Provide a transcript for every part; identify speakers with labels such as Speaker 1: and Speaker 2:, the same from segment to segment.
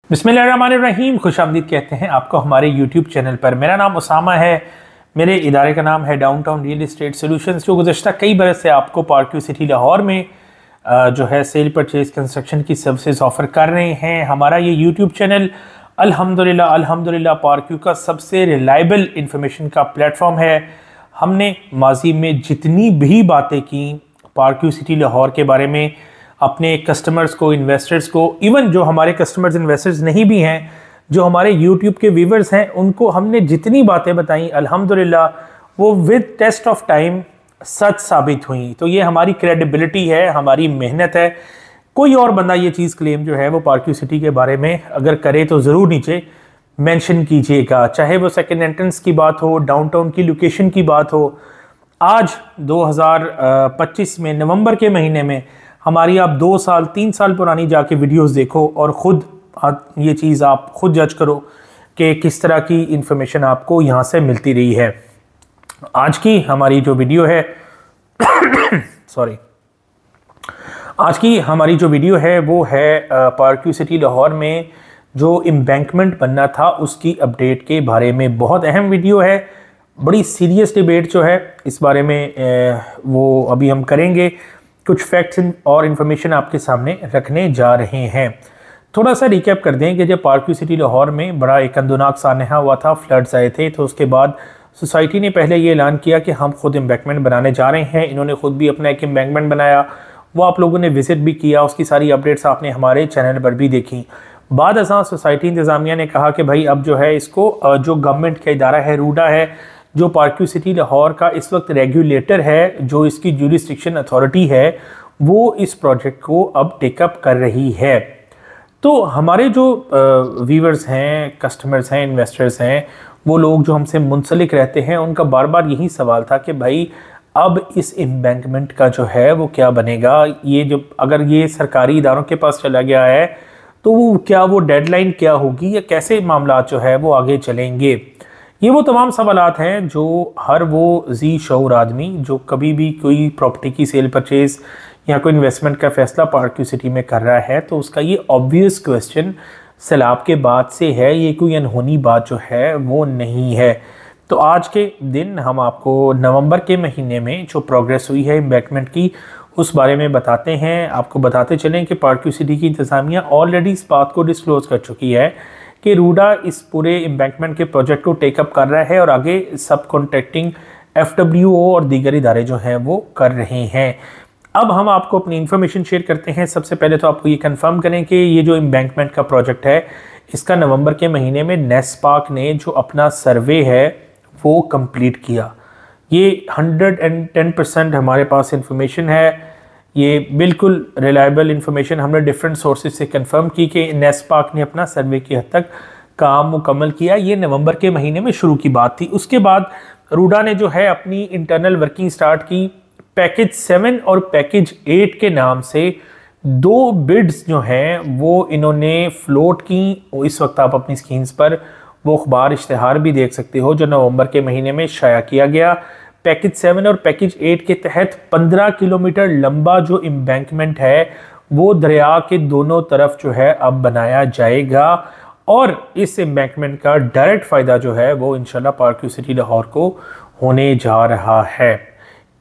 Speaker 1: बिस्मिल्लाहिर्रहमानिर्रहीम, खुशामदीद कहते हैं आपको हमारे यूट्यूब चैनल पर। मेरा नाम उसामा है। मेरे इदारे का नाम है डाउनटाउन रियल एस्टेट सॉल्यूशंस, जो गुज़श्ता कई बरस से आपको पार्क व्यू सिटी लाहौर में जो है सेल परचेज कंस्ट्रक्शन की सर्विसेज ऑफ़र कर रहे हैं। हमारा ये यूट्यूब चैनल अल्हम्दुलिल्लाह पार्क व्यू का सबसे रिलायबल इंफॉर्मेशन का प्लेटफॉर्म है। हमने माजी में जितनी भी बातें की पार्क व्यू सिटी लाहौर के बारे में, अपने कस्टमर्स को, इन्वेस्टर्स को, इवन जो हमारे कस्टमर्स इन्वेस्टर्स नहीं भी हैं, जो हमारे यूट्यूब के व्यूवर्स हैं, उनको हमने जितनी बातें बताई अल्हम्दुलिल्लाह वो विद टेस्ट ऑफ टाइम सच साबित हुई। तो ये हमारी क्रेडिबिलिटी है, हमारी मेहनत है। कोई और बंदा ये चीज़ क्लेम जो है वो पार्क व्यू सिटी के बारे में अगर करे तो ज़रूर नीचे मेंशन कीजिएगा, चाहे वो सेकंड एंट्रेंस की बात हो, डाउनटाउन की लोकेशन की बात हो। आज 2025 में नवंबर के महीने में हमारी आप 2 साल 3 साल पुरानी जाके वीडियोस देखो और ख़ुद ये चीज़ आप खुद जज करो कि किस तरह की इंफॉर्मेशन आपको यहाँ से मिलती रही है। आज की हमारी जो वीडियो है आज की हमारी जो वीडियो है वो है पार्क व्यू सिटी लाहौर में जो एम्बैंकमेंट बनना था उसकी अपडेट के बारे में। बहुत अहम वीडियो है, बड़ी सीरियस डिबेट जो है इस बारे में वो अभी हम करेंगे। कुछ फैक्ट्स और इन्फॉर्मेशन आपके सामने रखने जा रहे हैं। थोड़ा सा रिकैप कर दें कि जब पार्क व्यू सिटी लाहौर में बड़ा एक अंदोनाक सानहा हुआ था, फ्लड्स आए थे, तो उसके बाद सोसाइटी ने पहले ये ऐलान किया कि हम खुद एम्बैंकमेंट बनाने जा रहे हैं। इन्होंने खुद भी अपना एक एम्बैंकमेंट बनाया, वो आप लोगों ने विजिट भी किया, उसकी सारी अपडेट्स आपने हमारे चैनल पर भी देखी। बाद असा सोसाइटी इंतज़ामिया ने कहा कि भाई अब जो है इसको जो गवर्नमेंट का इदारा है, रूडा है, जो पार्क व्यू सिटी लाहौर का इस वक्त रेगुलेटर है, जो इसकी ज्यूरिसडिक्शन अथॉरिटी है, वो इस प्रोजेक्ट को अब टेकअप कर रही है। तो हमारे जो व्यूवर्स हैं, कस्टमर्स हैं, इन्वेस्टर्स हैं, वो लोग जो हमसे मुंसलिक रहते हैं, उनका बार बार यही सवाल था कि भाई अब इस एम्बैंकमेंट का जो है वो क्या बनेगा। ये जो अगर ये सरकारी इदारों के पास चला गया है तो क्या वो डेडलाइन क्या होगी या कैसे मामला जो है वो आगे चलेंगे। ये वो तमाम सवालात हैं जो हर वो जी शऊर आदमी जो कभी भी कोई प्रॉपर्टी की सेल परचेज या कोई इन्वेस्टमेंट का फैसला पार्क व्यू सिटी में कर रहा है तो उसका ये ऑब्वियस क्वेश्चन सैलाब के बाद से है। ये कोई अनहोनी बात जो है वो नहीं है। तो आज के दिन हम आपको नवंबर के महीने में जो प्रोग्रेस हुई है एम्बैंकमेंट की उस बारे में बताते हैं। आपको बताते चलें कि पार्क व्यू सिटी की इंतज़ामिया ऑलरेडी इस बात को डिस्क्लोज कर चुकी है कि रूडा इस पूरे एम्बैंकमेंट के प्रोजेक्ट को टेकअप कर रहा है और आगे सब कॉन्ट्रैक्टिंग FWO और दीगर इदारे जो हैं वो कर रहे हैं। अब हम आपको अपनी इन्फॉर्मेशन शेयर करते हैं। सबसे पहले तो आपको ये कंफर्म करें कि ये जो एम्बैंकमेंट का प्रोजेक्ट है इसका नवंबर के महीने में नेस्पाक ने जो अपना सर्वे है वो कंप्लीट किया। ये 110% हमारे पास इंफॉर्मेशन है। ये बिल्कुल रिलायबल इंफॉर्मेशन हमने डिफरेंट सोर्सेज से कंफर्म की कि नेस्पाक ने अपना सर्वे की हद तक काम मुकम्मल किया। ये नवंबर के महीने में शुरू की बात थी। उसके बाद रूडा ने जो है अपनी इंटरनल वर्किंग स्टार्ट की। पैकेज 7 और पैकेज 8 के नाम से 2 बिड्स जो हैं वो इन्होंने फ्लोट की। इस वक्त आप अपनी स्क्रीन्स पर वो अखबार इश्तिहार भी देख सकते हो जो नवंबर के महीने में शाया किया गया। पैकेज 7 और पैकेज 8 के तहत 15 किलोमीटर लंबा जो एम्बैंकमेंट है वो दरिया के दोनों तरफ जो है अब बनाया जाएगा और इस एम्बैंकमेंट का डायरेक्ट फ़ायदा जो है वो इंशाल्लाह पार्क व्यू सिटी लाहौर को होने जा रहा है।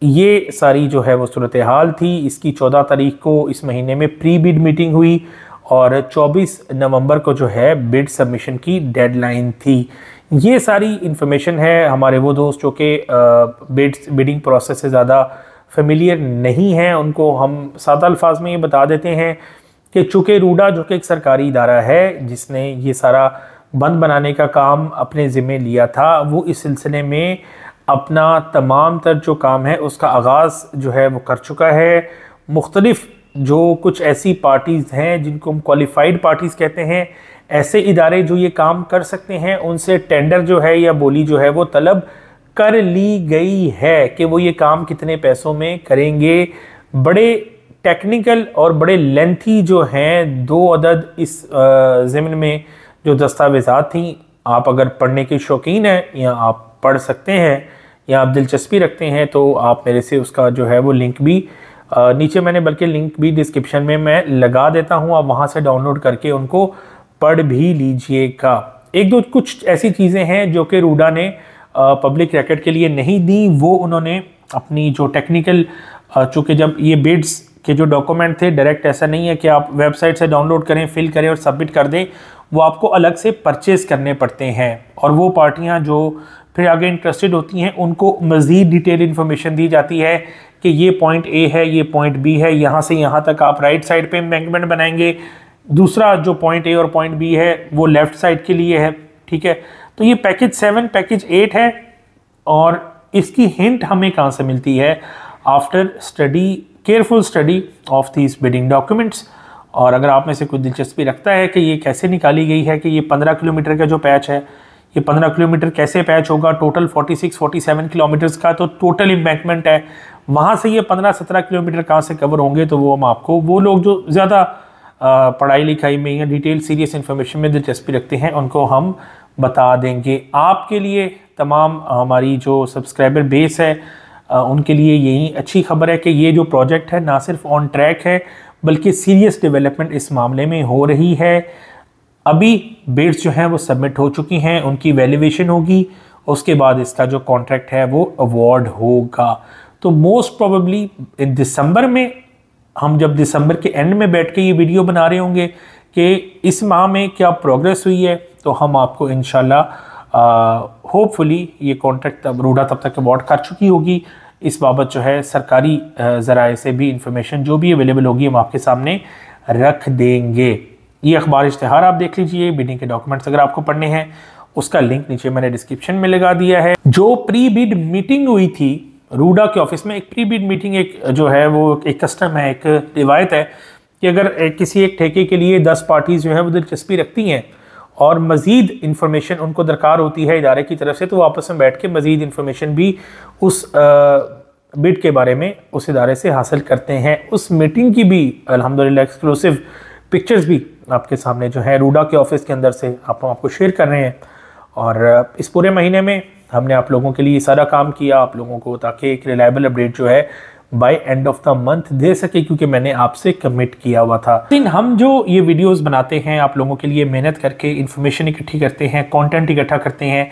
Speaker 1: ये सारी जो है वो सूरत हाल थी। इसकी 14 तारीख को इस महीने में प्री बिड मीटिंग हुई और 24 नवंबर को जो है बिड सबमिशन की डेडलाइन थी। ये सारी इन्फॉर्मेशन है। हमारे वो दोस्त जो कि बिडिंग प्रोसेस से ज़्यादा फेमिलियर नहीं हैं उनको हम सादा अल्फाज में ये बता देते हैं कि चूँकि रूडा जो कि एक सरकारी इदारा है जिसने ये सारा बंद बनाने का काम अपने ज़िम्मे लिया था, वो इस सिलसिले में अपना तमाम तर जो काम है उसका आगाज़ जो है वो कर चुका है। मुख्तलिफ जो कुछ ऐसी पार्टीज़ हैं जिनको हम क्वालिफाइड पार्टीज़ कहते हैं, ऐसे इदारे जो ये काम कर सकते हैं, उनसे टेंडर जो है या बोली जो है वो तलब कर ली गई है कि वो ये काम कितने पैसों में करेंगे। बड़े टेक्निकल और बड़े लेंथी जो हैं 2 अदद इस ज़मीन में जो दस्तावेज़ात थी, आप अगर पढ़ने के शौकीन हैं या आप पढ़ सकते हैं या आप दिलचस्पी रखते हैं तो आप मेरे से उसका जो है वो लिंक भी नीचे मैंने बल्कि लिंक भी डिस्क्रिप्शन में मैं लगा देता हूँ। आप वहाँ से डाउनलोड करके उनको पढ़ भी लीजिएगा। एक दो कुछ ऐसी चीज़ें हैं जो कि रूडा ने पब्लिक रिकॉर्ड के लिए नहीं दी, वो उन्होंने अपनी जो टेक्निकल, चूँकि जब ये बिड्स के जो डॉक्यूमेंट थे डायरेक्ट ऐसा नहीं है कि आप वेबसाइट से डाउनलोड करें, फिल करें और सबमिट कर दें, वो आपको अलग से परचेज करने पड़ते हैं और वो पार्टियां जो फिर आगे इंटरेस्टेड होती हैं उनको मज़ीद डिटेल इन्फॉर्मेशन दी जाती है कि ये पॉइंट ए है, ये पॉइंट बी है, यहाँ से यहाँ तक आप राइट साइड पे एम्बैंकमेंट बनाएंगे, दूसरा जो पॉइंट ए और पॉइंट बी है वो लेफ़्ट साइड के लिए है। ठीक है, तो ये पैकेज 7 पैकेज 8 है और इसकी हिंट हमें कहाँ से मिलती है? After study, careful study of these bidding documents. और अगर आप में से कोई दिलचस्पी रखता है कि ये कैसे निकाली गई है कि ये 15 किलोमीटर का जो पैच है, ये 15 किलोमीटर कैसे पैच होगा, टोटल 46-47 किलोमीटर्स का तो टोटल एम्बैंकमेंट है, वहाँ से ये 15-17 किलोमीटर कहाँ से कवर होंगे, तो वो हम आपको, वो लोग जो ज़्यादा पढ़ाई लिखाई में या डिटेल सीरियस इन्फॉर्मेशन में दिलचस्पी रखते हैं उनको हम बता देंगे। आपके लिए तमाम हमारी जो सब्सक्राइबर बेस है उनके लिए यही अच्छी खबर है कि ये जो प्रोजेक्ट है ना सिर्फ ऑन ट्रैक है बल्कि सीरियस डेवलपमेंट इस मामले में हो रही है। अभी बिड्स जो हैं वो सबमिट हो चुकी हैं, उनकी वैल्यूएशन होगी, उसके बाद इसका जो कॉन्ट्रैक्ट है वो अवार्ड होगा। तो मोस्ट प्रोबेबली इन दिसंबर में, हम जब दिसंबर के एंड में बैठ के ये वीडियो बना रहे होंगे कि इस माह में क्या प्रोग्रेस हुई है, तो हम आपको इंशाल्लाह होपफुली ये कॉन्ट्रैक्ट तब रूडा तब तक अवार्ड कर चुकी होगी। इस बाबत जो है सरकारी ज़राए से भी इंफॉर्मेशन जो भी अवेलेबल होगी हम आपके सामने रख देंगे। ये अखबार इश्तिहार आप देख लीजिए, बिडिंग के डॉक्यूमेंट्स अगर आपको पढ़ने हैं उसका लिंक नीचे मैंने डिस्क्रिप्शन में लगा दिया है। जो प्री बिड मीटिंग हुई थी रूडा के ऑफिस में, एक प्री बिड मीटिंग एक जो है वो एक कस्टम है, एक रिवायत है कि अगर किसी एक ठेके के लिए 10 पार्टीज जो है वो दिलचस्पी रखती हैं और मज़ीद इन्फॉर्मेशन उनको दरकार होती है इदारे की तरफ से, तो वो आपस में बैठ के मज़ीद इन्फॉर्मेशन भी उस बिड के बारे में उस इदारे से हासिल करते हैं। उस मीटिंग की भी अल्हम्दुलिल्लाह एक्सक्लूसिव पिक्चर्स भी आपके सामने जो है रूडा के ऑफिस के अंदर से आपको शेयर कर रहे हैं। और इस पूरे महीने में हमने आप लोगों के लिए सारा काम किया आप लोगों को, ताकि एक रिलायबल अपडेट जो है by end of the month दे सके, क्योंकि मैंने आपसे कमिट किया हुआ था। लेकिन हम जो ये वीडियोस बनाते हैं आप लोगों के लिए मेहनत करके इन्फॉर्मेशन इकट्ठी करते हैं, कंटेंट इकट्ठा करते हैं,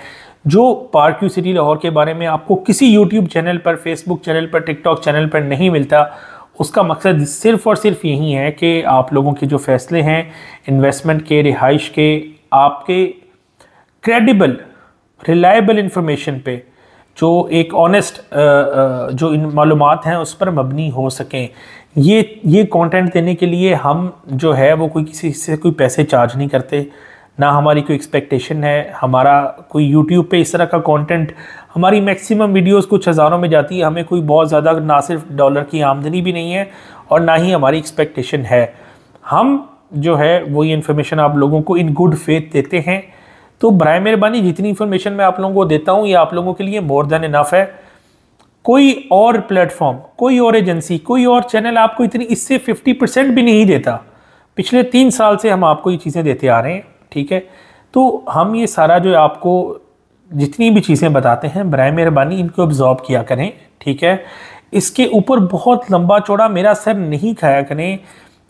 Speaker 1: जो पार्क व्यू सिटी लाहौर के बारे में आपको किसी यूट्यूब चैनल पर, फेसबुक चैनल पर, टिकटॉक चैनल पर नहीं मिलता, उसका मकसद सिर्फ़ और सिर्फ यही है कि आप लोगों के जो फैसले हैं इन्वेस्टमेंट के, रिहाइश के, आपके क्रेडिबल रिलायबल इंफॉर्मेशन पे, जो एक ऑनेस्ट जो इन मालूमात हैं उस पर मबनी हो सकें। ये कंटेंट देने के लिए हम जो है वो कोई किसी से कोई पैसे चार्ज नहीं करते, ना हमारी कोई एक्सपेक्टेशन है। हमारा कोई यूट्यूब पे इस तरह का कंटेंट, हमारी मैक्सिमम वीडियोस कुछ हज़ारों में जाती है, हमें कोई बहुत ज़्यादा ना सिर्फ डॉलर की आमदनी भी नहीं है और ना ही हमारी एक्सपेक्टेशन है। हम जो है वो ये इन्फॉर्मेशन आप लोगों को इन गुड फेथ देते हैं। तो बराए मेहरबानी जितनी इन्फॉर्मेशन मैं आप लोगों को देता हूँ ये आप लोगों के लिए मोर देन इनफ है। कोई और प्लेटफॉर्म, कोई और एजेंसी, कोई और चैनल आपको इतनी इससे 50% भी नहीं देता। पिछले 3 साल से हम आपको ये चीज़ें देते आ रहे हैं, ठीक है। तो हम ये सारा जो आपको जितनी भी चीज़ें बताते हैं बराए मेहरबानी इनको अब्जॉर्ब किया करें, ठीक है। इसके ऊपर बहुत लंबा चौड़ा मेरा सर नहीं खाया करें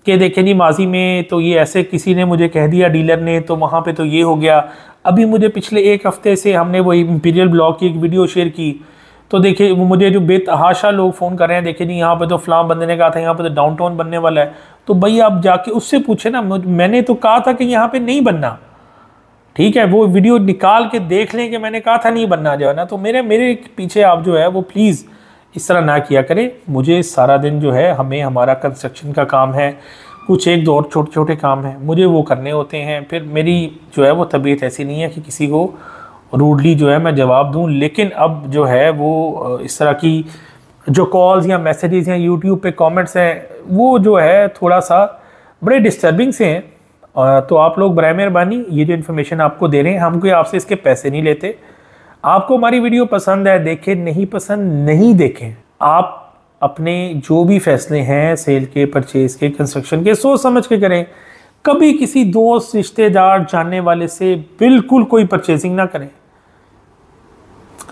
Speaker 1: कि देखें जी माजी में तो ये ऐसे किसी ने मुझे कह दिया डीलर ने, तो वहाँ पे तो ये हो गया। अभी मुझे पिछले 1 हफ्ते से हमने वो इंपीरियल ब्लॉग की एक वीडियो शेयर की, तो देखिए वो मुझे जो बेतहाशा लोग फ़ोन कर रहे हैं, देखिए नहीं यहाँ पे तो फ़लाँ बंदे ने कहा था यहाँ पे तो डाउनटाउन बनने वाला है। तो भाई आप जाके उससे पूछे ना, मैंने तो कहा था कि यहाँ पे नहीं बनना, ठीक है। वो वीडियो निकाल के देख लें कि मैंने कहा था नहीं बनना जो है ना। तो मेरे पीछे आप जो है वो प्लीज़ इस तरह ना किया करें। मुझे सारा दिन जो है हमें हमारा कंस्ट्रक्शन का काम है, कुछ 1-2 और छोटे छोटे काम हैं, मुझे वो करने होते हैं। फिर मेरी जो है वो तबीयत ऐसी नहीं है कि किसी को रूडली जो है मैं जवाब दूं। लेकिन अब जो है वो इस तरह की जो कॉल्स या मैसेजेस या यूट्यूब पे कमेंट्स हैं वो जो है थोड़ा सा बड़े डिस्टर्बिंग से हैं। तो आप लोग बराए मेहरबानी ये जो इन्फॉर्मेशन आपको दे रहे हैं, हम कोई आपसे इसके पैसे नहीं लेते। आपको हमारी वीडियो पसंद है देखें, नहीं पसंद नहीं देखें। आप अपने जो भी फैसले हैं सेल के, परचेज के, कंस्ट्रक्शन के सोच समझ के करें। कभी किसी दोस्त, रिश्तेदार, जानने वाले से बिल्कुल कोई परचेजिंग ना करें,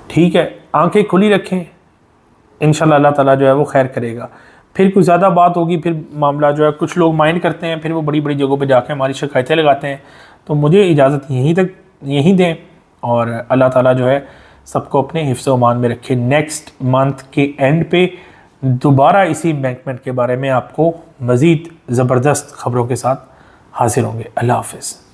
Speaker 1: ठीक है। आंखें खुली रखें, इंशाल्लाह अल्लाह ताला जो है वो खैर करेगा। फिर कुछ ज़्यादा बात होगी, फिर मामला जो है कुछ लोग माइंड करते हैं, फिर वो बड़ी बड़ी जगहों पे जाके हमारी शिकायतें लगाते हैं। तो मुझे इजाज़त यहीं दें और अल्लाह ताला जो है सबको अपने हिफ्ज़ व अमान में रखे। नेक्स्ट मंथ के एंड पे दोबारा इसी एम्बैंकमेंट के बारे में आपको मज़ीद ज़बरदस्त ख़बरों के साथ हाजिर होंगे। अल्लाह हाफ़िज़।